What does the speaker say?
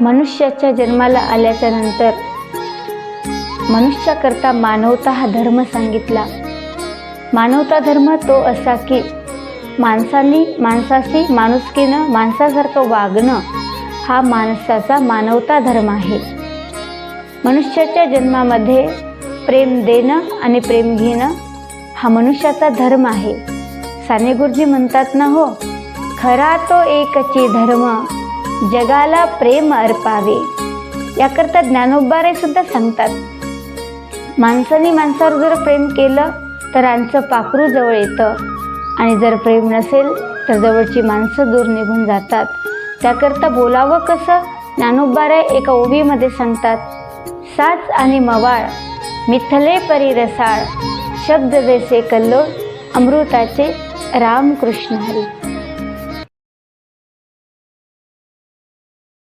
मनुष्याच्या जन्माला आल्याच्या नंतर मनुष्याकरता मानवता हा धर्म सांगितला। मानवता धर्म तो असा की माणसाशी माणुसकीनं माणसासारखं वागणं हा माणसाचा मानवता धर्म आहे। मनुष्याच्या जन्मामध्ये प्रेम देणं आणि प्रेम घेणं हा मनुष्याचा धर्म आहे। साने गुरुजी म्हणतात ना, हो खरा तो एकची धर्म जगाला प्रेम अर्पावे। याकरता ज्ञानोबाराय सुद्धा सांगतात, माणसाने माणसावर जर प्रेम केलं तर आमचं पाखरू जवळ येतं, आणि जर प्रेम नसेल तर जवळची माणसं दूर निघून जातात। त्याकरता बोलावं कसं ज्ञानोबाराय एका ओवीमध्ये सांगतात, साच आणि मवाळ मिथले परी रसाळ, शब्द जैसे कल्लोळ अमृताचे रामकृष्ण हरी।